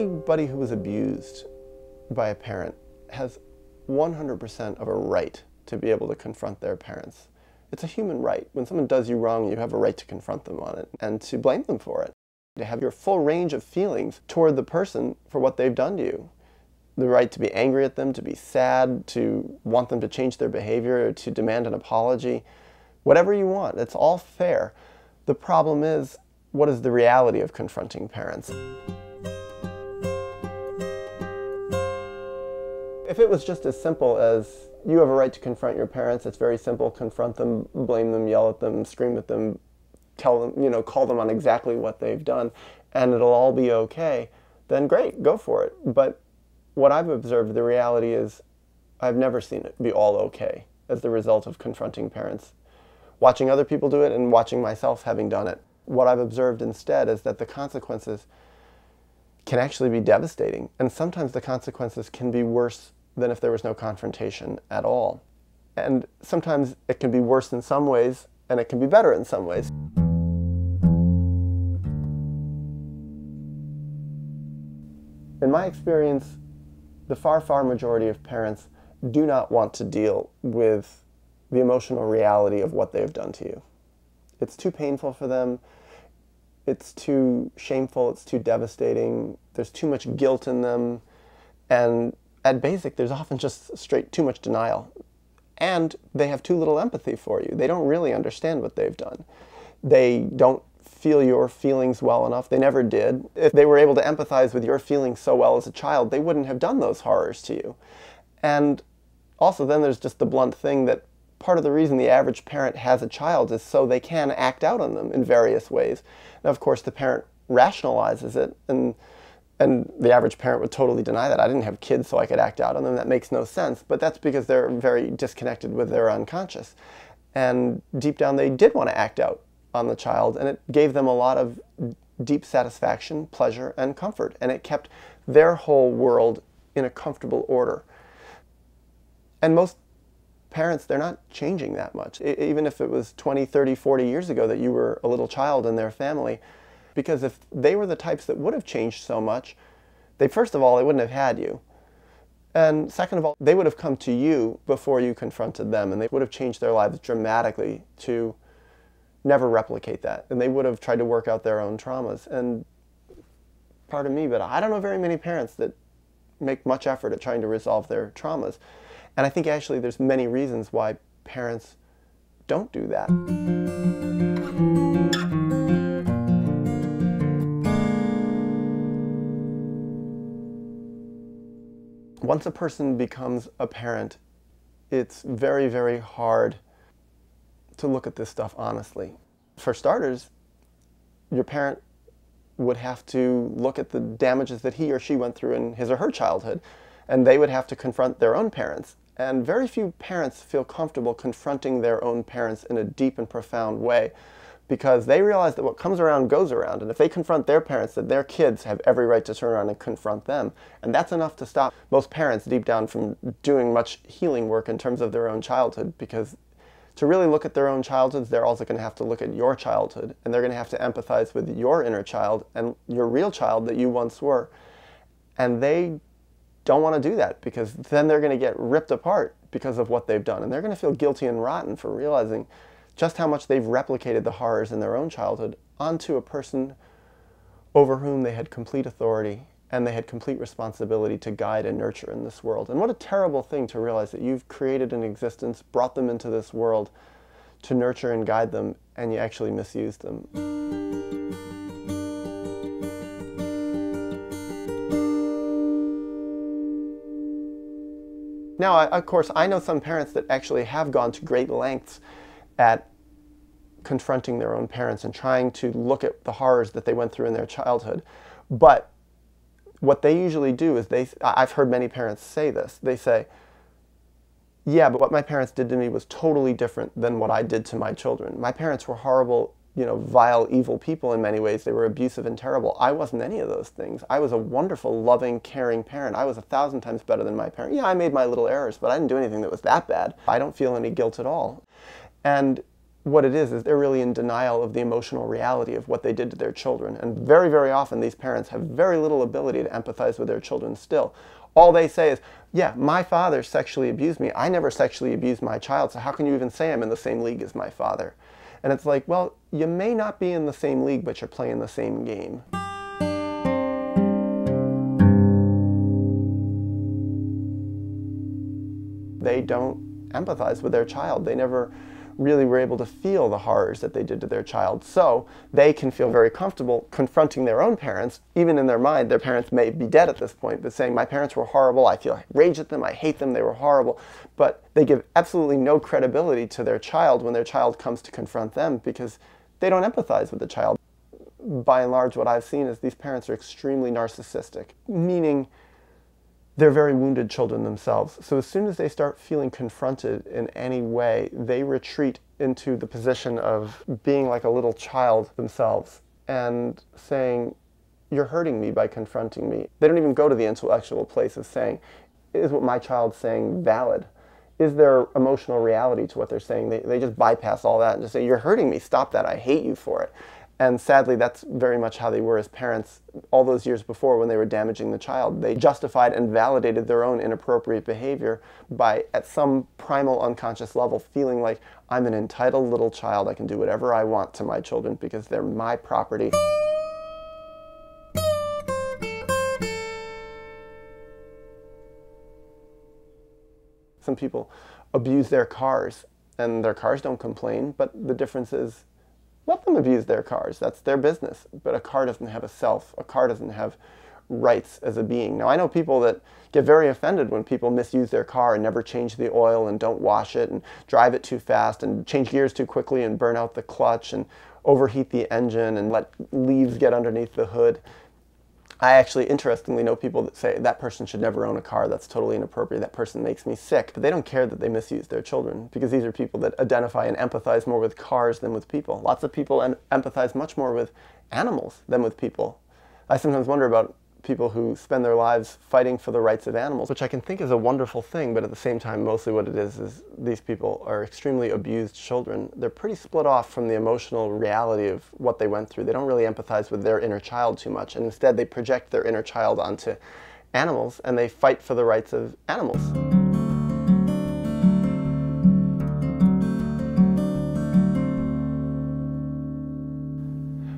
Anybody who was abused by a parent has 100% of a right to be able to confront their parents. It's a human right. When someone does you wrong, you have a right to confront them on it and to blame them for it. To have your full range of feelings toward the person for what they've done to you. The right to be angry at them, to be sad, to want them to change their behavior, or to demand an apology. Whatever you want, it's all fair. The problem is, what is the reality of confronting parents? If it was just as simple as you have a right to confront your parents, it's very simple. Confront them, blame them, yell at them, scream at them, tell them, call them on exactly what they've done, and it'll all be okay, then great, go for it. But what I've observed, the reality is I've never seen it be all okay as the result of confronting parents. Watching other people do it and watching myself having done it. What I've observed instead is that the consequences can actually be devastating, and sometimes the consequences can be worse than if there was no confrontation at all. And sometimes it can be worse in some ways, and it can be better in some ways. In my experience, the far majority of parents do not want to deal with the emotional reality of what they've done to you. It's too painful for them. It's too shameful. It's too devastating. There's too much guilt in them. And at basic, there's often just straight too much denial. And they have too little empathy for you. They don't really understand what they've done. They don't feel your feelings well enough. They never did. If they were able to empathize with your feelings so well as a child, they wouldn't have done those horrors to you. And also then there's just the blunt thing that part of the reason the average parent has a child is so they can act out on them in various ways. Now, of course, the parent rationalizes it, and the average parent would totally deny that. I didn't have kids so I could act out on them. That makes no sense. But that's because they're very disconnected with their unconscious. And deep down, they did want to act out on the child, and it gave them a lot of deep satisfaction, pleasure, and comfort. And it kept their whole world in a comfortable order. And most parents, they're not changing that much. Even if it was 20, 30, 40 years ago that you were a little child in their family. Because if they were the types that would have changed so much, first of all, they wouldn't have had you. And second of all, they would have come to you before you confronted them, and they would have changed their lives dramatically to never replicate that. And they would have tried to work out their own traumas. And pardon me, but I don't know very many parents that make much effort at trying to resolve their traumas. And I think actually there's many reasons why parents don't do that. Once a person becomes a parent, it's very hard to look at this stuff honestly. For starters, your parent would have to look at the damages that he or she went through in his or her childhood, and they would have to confront their own parents. And very few parents feel comfortable confronting their own parents in a deep and profound way, because they realize that what comes around goes around, and if they confront their parents, that their kids have every right to turn around and confront them. And that's enough to stop most parents deep down from doing much healing work in terms of their own childhood, because to really look at their own childhoods, they're also going to have to look at your childhood, and they're going to have to empathize with your inner child and your real child that you once were. And they don't want to do that, because then they're going to get ripped apart because of what they've done, and they're going to feel guilty and rotten for realizing just how much they've replicated the horrors in their own childhood onto a person over whom they had complete authority and they had complete responsibility to guide and nurture in this world. And what a terrible thing to realize that you've created an existence, brought them into this world to nurture and guide them, and you actually misused them. Now, of course, I know some parents that actually have gone to great lengths at confronting their own parents and trying to look at the horrors that they went through in their childhood. But what they usually do is I've heard many parents say this. They say, yeah, but what my parents did to me was totally different than what I did to my children. My parents were horrible, vile, evil people in many ways. They were abusive and terrible. I wasn't any of those things. I was a wonderful, loving, caring parent. I was 1,000 times better than my parent. Yeah, I made my little errors, but I didn't do anything that was that bad. I don't feel any guilt at all. And what it is they're really in denial of the emotional reality of what they did to their children. And very, very often these parents have very little ability to empathize with their children still. All they say is, yeah, my father sexually abused me. I never sexually abused my child, so how can you even say I'm in the same league as my father? And it's like, well, you may not be in the same league, but you're playing the same game. They don't empathize with their child. They never really were able to feel the horrors that they did to their child. So they can feel very comfortable confronting their own parents. Even in their mind, their parents may be dead at this point, but saying, my parents were horrible, I feel rage at them, I hate them, they were horrible. But they give absolutely no credibility to their child when their child comes to confront them because they don't empathize with the child. By and large, what I've seen is these parents are extremely narcissistic, meaning they're very wounded children themselves. So as soon as they start feeling confronted in any way, they retreat into the position of being like a little child themselves and saying, you're hurting me by confronting me. They don't even go to the intellectual place of saying, is what my child's saying valid? Is there emotional reality to what they're saying? They just bypass all that and just say, you're hurting me, stop that, I hate you for it. And sadly, that's very much how they were as parents all those years before when they were damaging the child. They justified and validated their own inappropriate behavior by, at some primal unconscious level, feeling like, I'm an entitled little child, I can do whatever I want to my children because they're my property. Some people abuse their cars, and their cars don't complain, but the difference is, let them abuse their cars. That's their business. But a car doesn't have a self. A car doesn't have rights as a being. Now, I know people that get very offended when people misuse their car and never change the oil and don't wash it and drive it too fast and change gears too quickly and burn out the clutch and overheat the engine and let leaves get underneath the hood. I actually, interestingly, know people that say that person should never own a car, that's totally inappropriate, that person makes me sick. But they don't care that they misuse their children because these are people that identify and empathize more with cars than with people. Lots of people empathize much more with animals than with people. I sometimes wonder about people who spend their lives fighting for the rights of animals, which I can think is a wonderful thing, but at the same time, mostly what it is these people are extremely abused children. They're pretty split off from the emotional reality of what they went through. They don't really empathize with their inner child too much, and instead they project their inner child onto animals, and they fight for the rights of animals.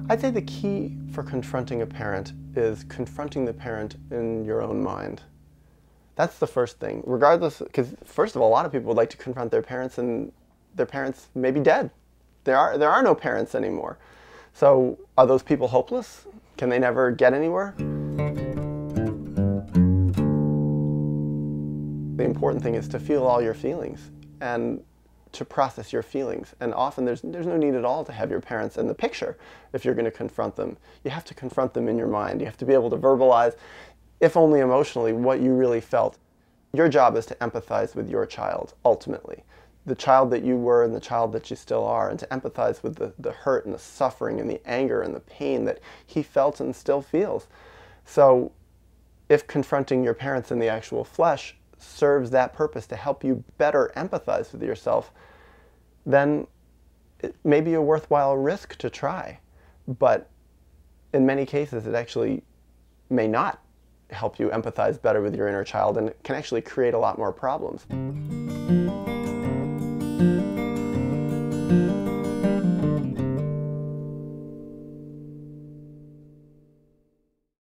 I'd say the key for confronting a parent is confronting the parent in your own mind. That's the first thing, regardless, because first of all, a lot of people would like to confront their parents and their parents may be dead. There are no parents anymore. So are those people hopeless? Can they never get anywhere? The important thing is to feel all your feelings and to process your feelings. And often there's no need at all to have your parents in the picture if you're going to confront them. You have to confront them in your mind. You have to be able to verbalize, if only emotionally, what you really felt. Your job is to empathize with your child, ultimately. The child that you were and the child that you still are, and to empathize with the hurt and the suffering and the anger and the pain that he felt and still feels. So if confronting your parents in the actual flesh serves that purpose to help you better empathize with yourself, then it may be a worthwhile risk to try. But in many cases, it actually may not help you empathize better with your inner child, and it can actually create a lot more problems.